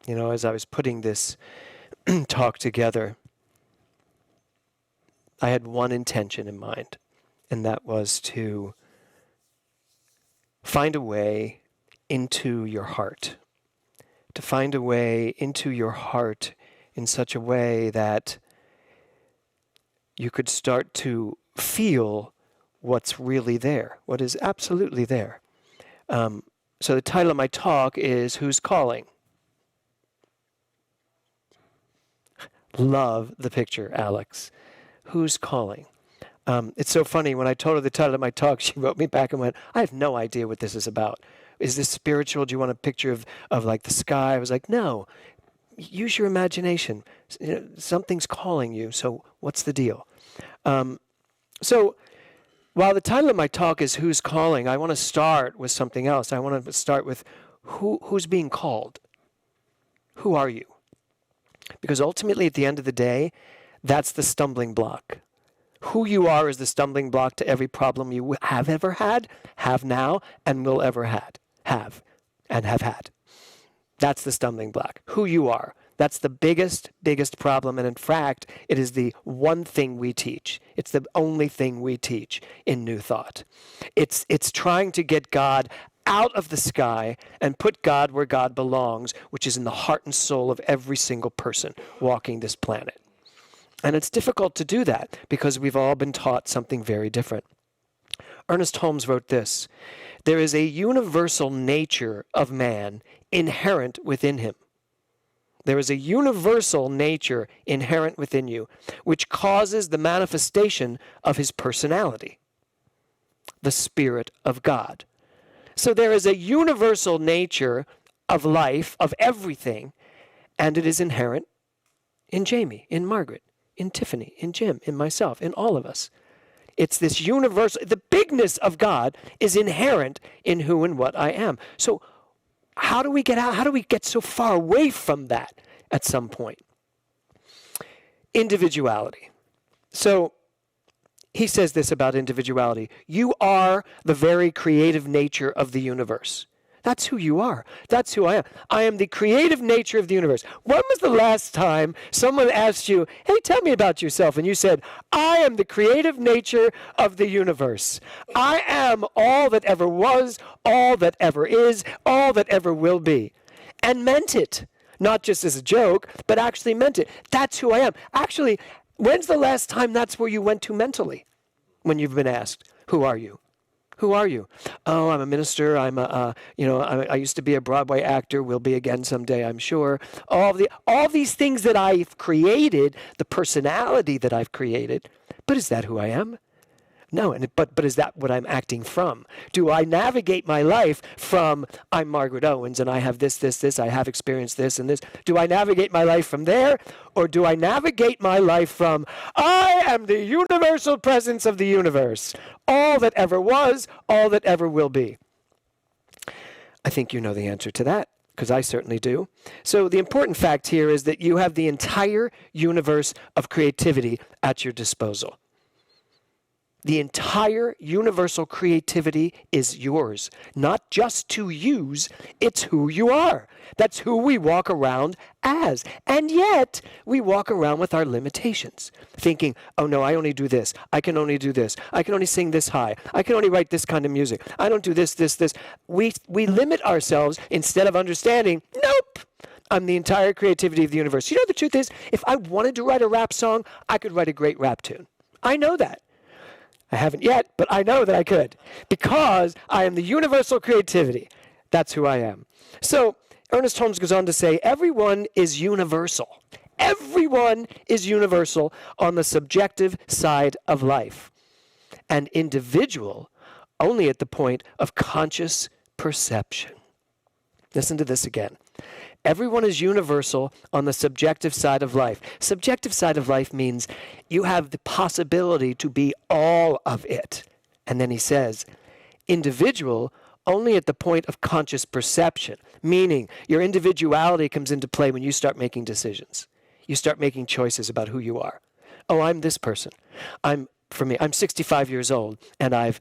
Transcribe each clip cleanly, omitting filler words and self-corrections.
As I was putting this talk together, I had one intention in mind, and that was to find a way into your heart, to find a way into your heart in such a way that you could start to feel what's really there, what is absolutely there. So the title of my talk is Who's Calling? Love the picture, Alex. Who's calling? It's so funny. When I told her the title of my talk, she wrote me back and went, I have no idea what this is about. Is this spiritual? Do you want a picture of like the sky? I was like, no. Use your imagination. Something's calling you. So what's the deal? So while the title of my talk is Who's Calling, I want to start with something else. I want to start with who's being called. Who are you? Because ultimately, at the end of the day, that's the stumbling block. Who you are is the stumbling block to every problem you have ever had, have now, and will ever have had. That's the stumbling block. Who you are. That's the biggest problem. And in fact, it is the one thing we teach. It's the only thing we teach in New Thought. It's trying to get God out of the sky and put God where God belongs, which is in the heart and soul of every single person walking this planet. And it's difficult to do that because we've all been taught something very different. Ernest Holmes wrote this: there is a universal nature of man inherent within him. There is a universal nature inherent within you, which causes the manifestation of his personality, the Spirit of God. So there is a universal nature of life, of everything, and it is inherent in Jamie, in Margaret, in Tiffany, in Jim, in myself, in all of us. It's this universal, the bigness of God is inherent in who and what I am. So how do we get out? How do we get so far away from that at some point? Individuality. So he says this about individuality. You are the very creative nature of the universe. That's who you are. That's who I am. I am the creative nature of the universe. When was the last time someone asked you, hey, tell me about yourself? And you said, I am the creative nature of the universe. I am all that ever was, all that ever is, all that ever will be. And meant it. Not just as a joke, but actually meant it. That's who I am. Actually, when's the last time that's where you went to mentally when you've been asked, who are you? Who are you? Oh, I'm a minister. I used to be a Broadway actor. Will be again someday, I'm sure. All these things that I've created, the personality that I've created. But is that who I am? No, but is that what I'm acting from? Do I navigate my life from, I'm Margaret Owens and I have this, I have experienced this and this. Do I navigate my life from there? Or do I navigate my life from, I am the universal presence of the universe, all that ever was, all that ever will be? I think you know the answer to that, because I certainly do. So the important fact here is that you have the entire universe of creativity at your disposal. The entire universal creativity is yours, not just to use, it's who you are. That's who we walk around as. And yet, we walk around with our limitations, thinking, oh no, I only do this. I can only do this. I can only sing this high. I can only write this kind of music. I don't do this. We limit ourselves instead of understanding, nope, I'm the entire creativity of the universe. You know, the truth is, if I wanted to write a rap song, I could write a great rap tune. I know that. I haven't yet, but I know that I could, because I am the universal creativity. That's who I am. So Ernest Holmes goes on to say, everyone is universal. Everyone is universal on the subjective side of life, and individual only at the point of conscious perception. Listen to this again. Everyone is universal on the subjective side of life. Subjective side of life means you have the possibility to be all of it. And then he says, individual only at the point of conscious perception, meaning your individuality comes into play when you start making decisions. You start making choices about who you are. Oh, I'm this person. I'm 65 years old, and I've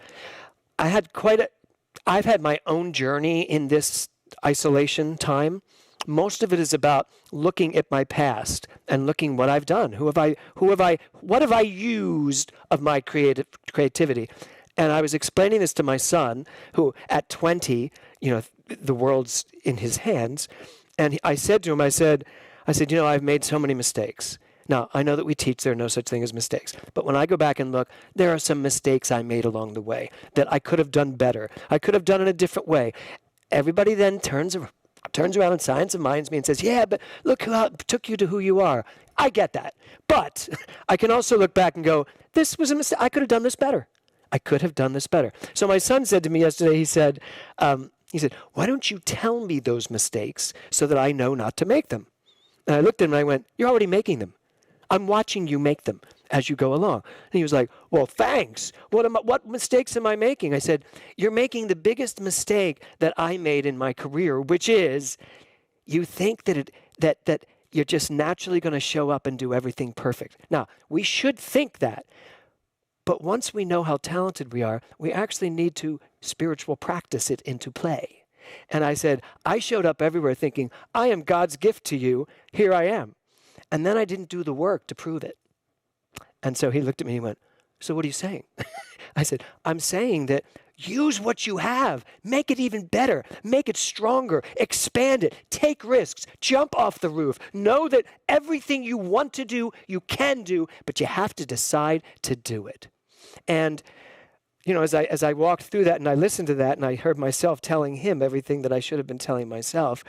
had my own journey in this isolation time, Most of it is about looking at my past and looking what I've done. What have I used of my creativity? And I was explaining this to my son, who at 20, the world's in his hands. And I said to him, I said, I've made so many mistakes. Now, I know that we teach there are no such thing as mistakes. But when I go back and look, there are some mistakes I made along the way that I could have done better. I could have done it a different way. Everybody then turns around in science and minds me and says, yeah, but look how it took you to who you are. I get that. But I can also look back and go, this was a mistake. I could have done this better. I could have done this better. So my son said to me yesterday, he said, why don't you tell me those mistakes so that I know not to make them? And I looked at him and I went, you're already making them. I'm watching you make them as you go along. And he was like, well, thanks. What mistakes am I making? I said, you're making the biggest mistake that I made in my career, which is you think that you're just naturally going to show up and do everything perfect. Now, we should think that. But once we know how talented we are, we actually need to spiritual practice it into play. And I said, I showed up everywhere thinking, I am God's gift to you. Here I am. And then I didn't do the work to prove it. And so he looked at me and he went, so what are you saying? I said, I'm saying that use what you have. Make it even better. Make it stronger. Expand it. Take risks. Jump off the roof. Know that everything you want to do, you can do, but you have to decide to do it. And as I walked through that and I listened to that and I heard myself telling him everything that I should have been telling myself,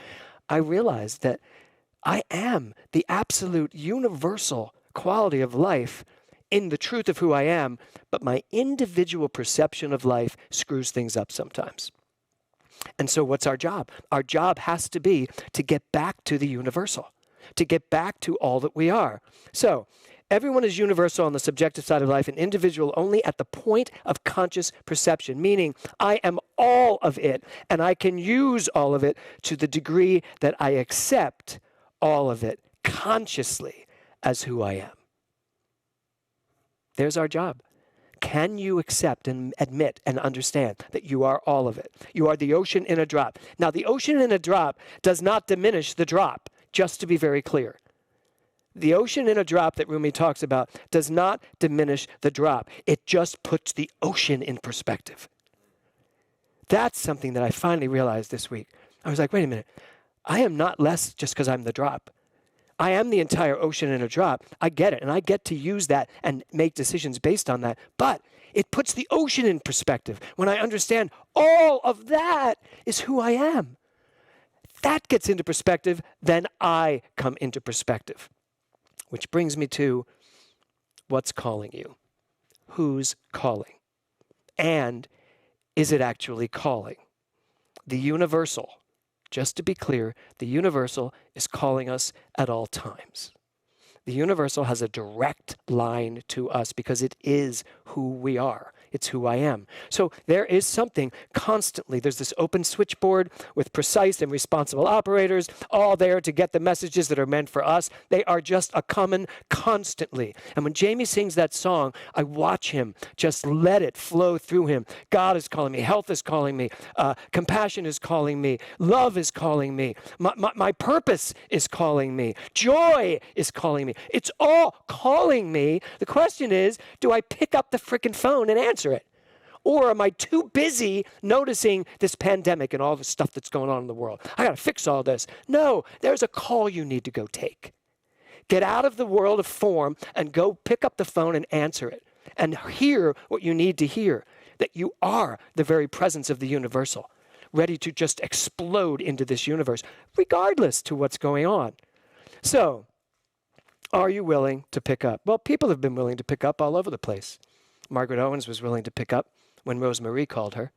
I realized that I am the absolute universal quality of life in the truth of who I am, but my individual perception of life screws things up sometimes. And so what's our job? Our job has to be to get back to the universal, to get back to all that we are. So everyone is universal on the subjective side of life and individual only at the point of conscious perception, meaning I am all of it and I can use all of it to the degree that I accept all of it consciously as who I am. There's our job. Can you accept and admit and understand that you are all of it? You are the ocean in a drop. Now, the ocean in a drop does not diminish the drop, just to be very clear. The ocean in a drop that Rumi talks about does not diminish the drop. It just puts the ocean in perspective. That's something that I finally realized this week. I was like, wait a minute. I am not less just because I'm the drop. I am the entire ocean in a drop. I get it, and I get to use that and make decisions based on that. But it puts the ocean in perspective when I understand all of that is who I am. That gets into perspective, then I come into perspective. Which brings me to what's calling you? Who's calling? And is it actually calling? The universal. Just to be clear, the universal is calling us at all times. The universal has a direct line to us because it is who we are. It's who I am. So there is something constantly. There's this open switchboard with precise and responsible operators, all there to get the messages that are meant for us. They are just a coming constantly. And when Jamie sings that song, I watch him just let it flow through him. God is calling me. Health is calling me. Compassion is calling me. Love is calling me. My purpose is calling me. Joy is calling me. It's all calling me. The question is, do I pick up the frickin' phone and answer it? Or am I too busy noticing this pandemic and all the stuff that's going on in the world? I got to fix all this. No, there's a call you need to go take. Get out of the world of form and go pick up the phone and answer it. And hear what you need to hear. That you are the very presence of the universal. Ready to just explode into this universe, regardless to what's going on. So, are you willing to pick up? Well, people have been willing to pick up all over the place. Margaret Owens was willing to pick up when Rosemarie called her.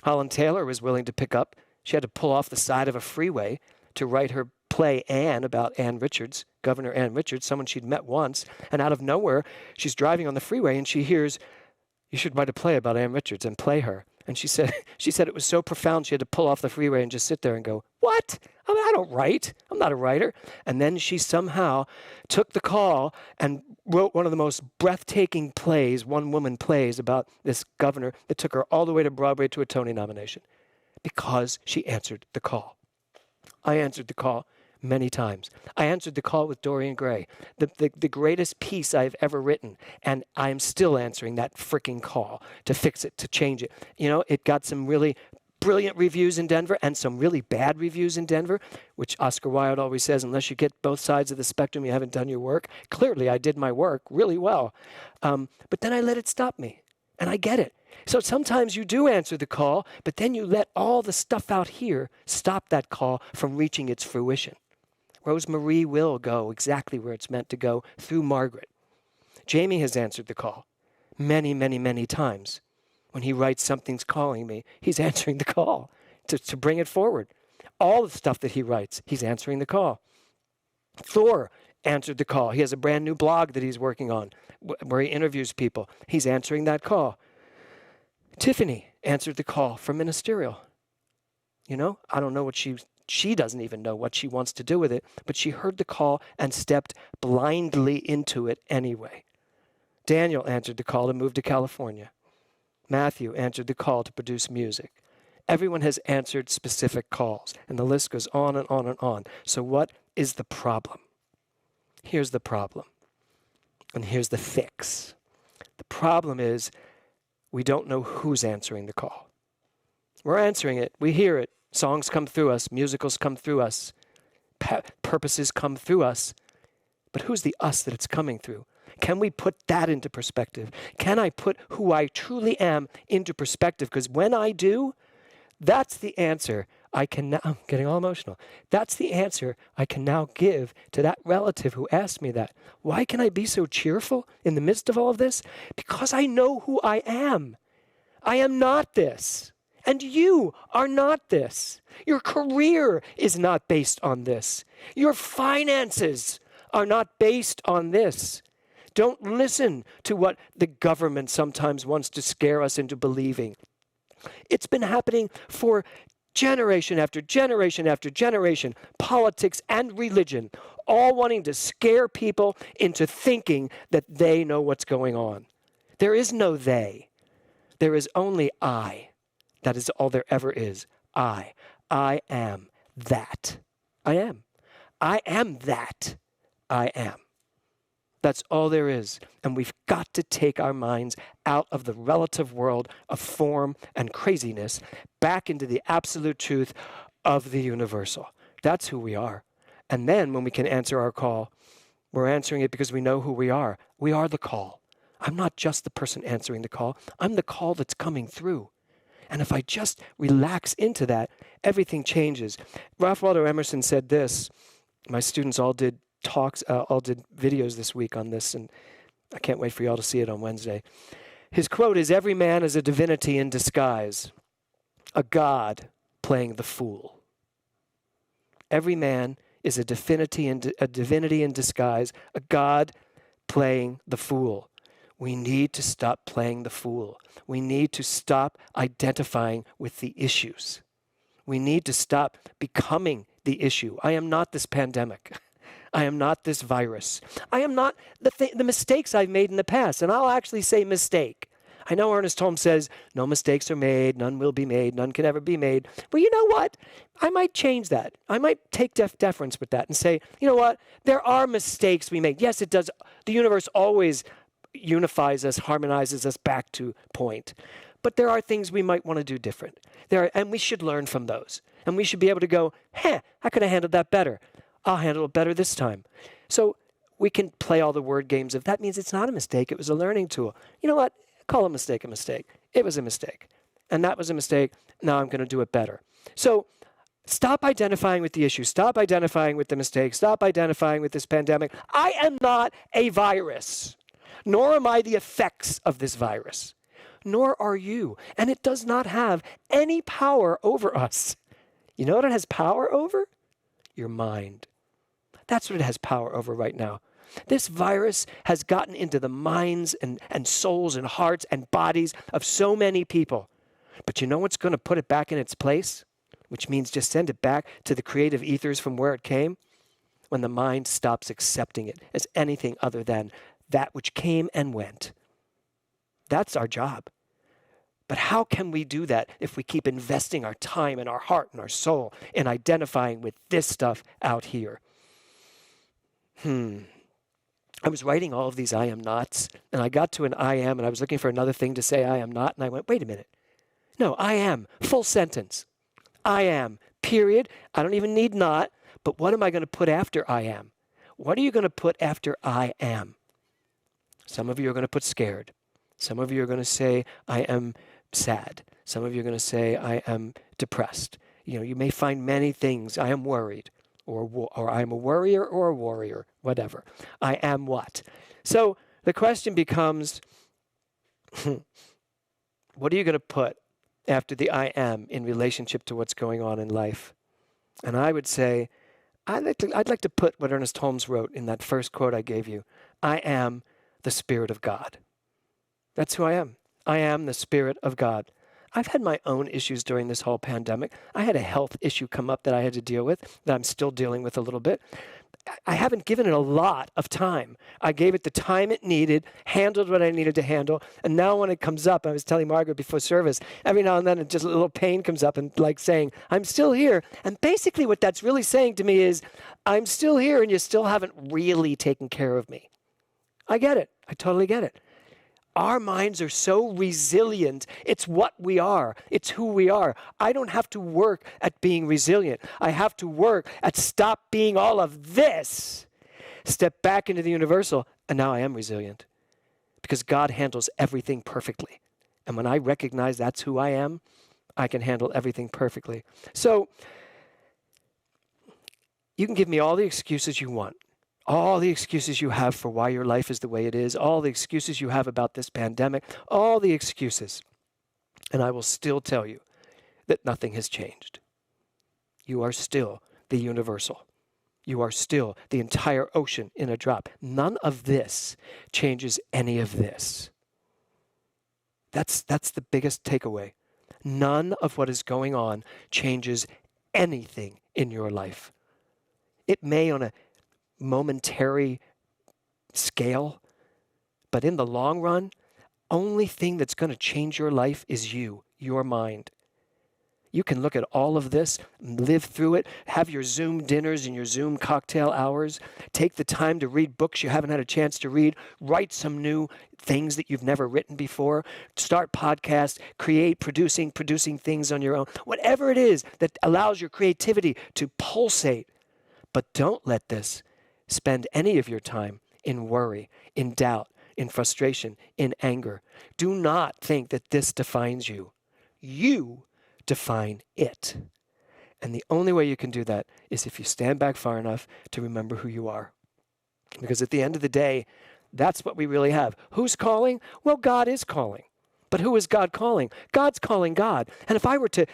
Holland Taylor was willing to pick up. She had to pull off the side of a freeway to write her play Anne about Ann Richards, Governor Ann Richards, someone she'd met once. And out of nowhere, she's driving on the freeway and she hears, you should write a play about Ann Richards and play her. And she said it was so profound she had to pull off the freeway and just sit there and go, what? I don't write. I'm not a writer. And then she somehow took the call and wrote one of the most breathtaking plays, one-woman plays about this governor that took her all the way to Broadway to a Tony nomination because she answered the call. I answered the call many times. I answered the call with Dorian Gray, the greatest piece I've ever written, and I'm still answering that freaking call to fix it, to change it. You know, it got some really brilliant reviews in Denver and some really bad reviews in Denver, which Oscar Wilde always says, unless you get both sides of the spectrum, you haven't done your work. Clearly, I did my work really well. But then I let it stop me, and I get it. So sometimes you do answer the call, but then you let all the stuff out here stop that call from reaching its fruition. Rosemarie will go exactly where it's meant to go through Margaret. Jamie has answered the call many, many, many times. When he writes something's calling me, he's answering the call to bring it forward. All the stuff that he writes, he's answering the call. Thor answered the call. He has a brand new blog that he's working on where he interviews people. He's answering that call. Tiffany answered the call for ministerial. You know, I don't know what she doesn't even know what she wants to do with it, but she heard the call and stepped blindly into it anyway. Daniel answered the call to move to California. Matthew answered the call to produce music. Everyone has answered specific calls, and the list goes on and on and on. So what is the problem? Here's the problem, and here's the fix. The problem is we don't know who's answering the call. We're answering it. We hear it. Songs come through us. Musicals come through us. Purposes come through us. But who's the us that it's coming through? Can we put that into perspective? Can I put who I truly am into perspective? Because when I do, that's the answer I can now, I'm getting all emotional. That's the answer I can now give to that relative who asked me that. Why can I be so cheerful in the midst of all of this? Because I know who I am. I am not this. And you are not this. Your career is not based on this. Your finances are not based on this. Don't listen to what the government sometimes wants to scare us into believing. It's been happening for generation after generation after generation, politics and religion, all wanting to scare people into thinking that they know what's going on. There is no they. There is only I. That is all there ever is. I. I am that. I am. I am that. I am. That's all there is. And we've got to take our minds out of the relative world of form and craziness back into the absolute truth of the universal. That's who we are. And then when we can answer our call, we're answering it because we know who we are. We are the call. I'm not just the person answering the call. I'm the call that's coming through. And if I just relax into that, everything changes. Ralph Waldo Emerson said this. My students all did videos this week on this, and I can't wait for you all to see it on Wednesday. His quote is, "Every man is a divinity in disguise, a god playing the fool." Every man is a divinity in disguise, a god playing the fool. We need to stop playing the fool. We need to stop identifying with the issues. We need to stop becoming the issue. I am not this pandemic. I am not this virus. I am not the mistakes I've made in the past. And I'll actually say mistake. I know Ernest Holmes says, no mistakes are made, none will be made, none can ever be made. But you know what? I might change that. I might take deference with that and say, you know what? There are mistakes we make. Yes, it does. The universe always unifies us, harmonizes us back to point. But there are things we might want to do different. And we should learn from those. And we should be able to go, I could have handled that better. I'll handle it better this time. So we can play all the word games of that means it's not a mistake. It was a learning tool. You know what? Call a mistake a mistake. It was a mistake. And that was a mistake. Now I'm going to do it better. So stop identifying with the issue. Stop identifying with the mistake. Stop identifying with this pandemic. I am not a virus, nor am I the effects of this virus, nor are you. And it does not have any power over us. You know what it has power over? Your mind. That's what it has power over right now. This virus has gotten into the minds and souls and hearts and bodies of so many people. But you know what's going to put it back in its place? Which means just send it back to the creative ethers from where it came? When the mind stops accepting it as anything other than that which came and went. That's our job. But how can we do that if we keep investing our time and our heart and our soul in identifying with this stuff out here? I was writing all of these I am nots, and I got to an I am, and I was looking for another thing to say I am not, and I went, wait a minute. No, I am, full sentence. I am, period. I don't even need not, but what am I going to put after I am? What are you going to put after I am? Some of you are going to put scared. Some of you are going to say, I am sad. Some of you are going to say, I am depressed. You may find many things. I am worried, or I am a worrier or a warrior, whatever. I am what? So the question becomes, what are you going to put after the I am in relationship to what's going on in life? And I would say, I'd like to put what Ernest Holmes wrote in that first quote I gave you. I am the Spirit of God. That's who I am. I am the Spirit of God. I've had my own issues during this whole pandemic. I had a health issue come up that I had to deal with, that I'm still dealing with a little bit. I haven't given it a lot of time. I gave it the time it needed, handled what I needed to handle, and now when it comes up, I was telling Margaret before service, every now and then just a little pain comes up and like saying, I'm still here. And basically what that's really saying to me is, I'm still here and you still haven't really taken care of me. I get it. I totally get it. Our minds are so resilient. It's what we are. It's who we are. I don't have to work at being resilient. I have to work at stop being all of this. Step back into the universal, and now I am resilient. Because God handles everything perfectly. And when I recognize that's who I am, I can handle everything perfectly. So, you can give me all the excuses you want. All the excuses you have for why your life is the way it is, all the excuses you have about this pandemic, all the excuses. And I will still tell you that nothing has changed. You are still the universal. You are still the entire ocean in a drop. None of this changes any of this. That's the biggest takeaway. None of what is going on changes anything in your life. It may on a momentary scale, but in the long run, only thing that's going to change your life is you, your mind. You can look at all of this, live through it, have your Zoom dinners and your Zoom cocktail hours, take the time to read books you haven't had a chance to read, write some new things that you've never written before, start podcasts, producing things on your own, whatever it is that allows your creativity to pulsate. But don't let this spend any of your time in worry, in doubt, in frustration, in anger. Do not think that this defines you. You define it. And the only way you can do that is if you stand back far enough to remember who you are. Because at the end of the day, that's what we really have. Who's calling? Well, God is calling. But who is God calling? God's calling God. And if I were to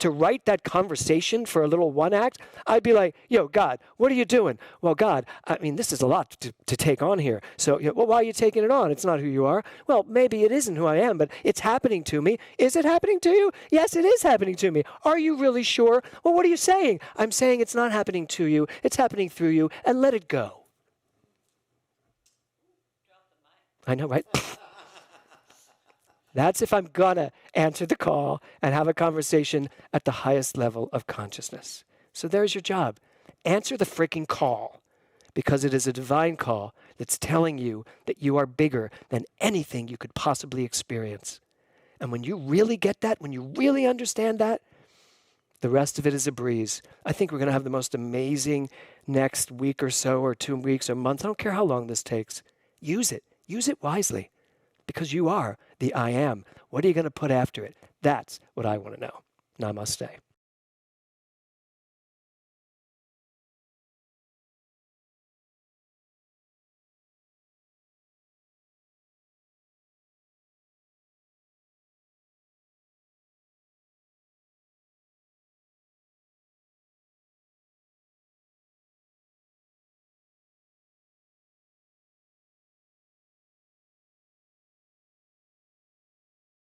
write that conversation for a little one act, I'd be like, yo, God, what are you doing? Well, God, I mean, this is a lot to take on here. So, well, why are you taking it on? It's not who you are. Well, maybe it isn't who I am, but it's happening to me. Is it happening to you? Yes, it is happening to me. Are you really sure? Well, what are you saying? I'm saying it's not happening to you. It's happening through you, and let it go. I know, right? That's if I'm going to answer the call and have a conversation at the highest level of consciousness. So there's your job. Answer the freaking call, because it is a divine call that's telling you that you are bigger than anything you could possibly experience. And when you really get that, when you really understand that, the rest of it is a breeze. I think we're going to have the most amazing next week or so, or 2 weeks or months. I don't care how long this takes. Use it. Use it wisely. Because you are the I am. What are you going to put after it? That's what I want to know. Namaste.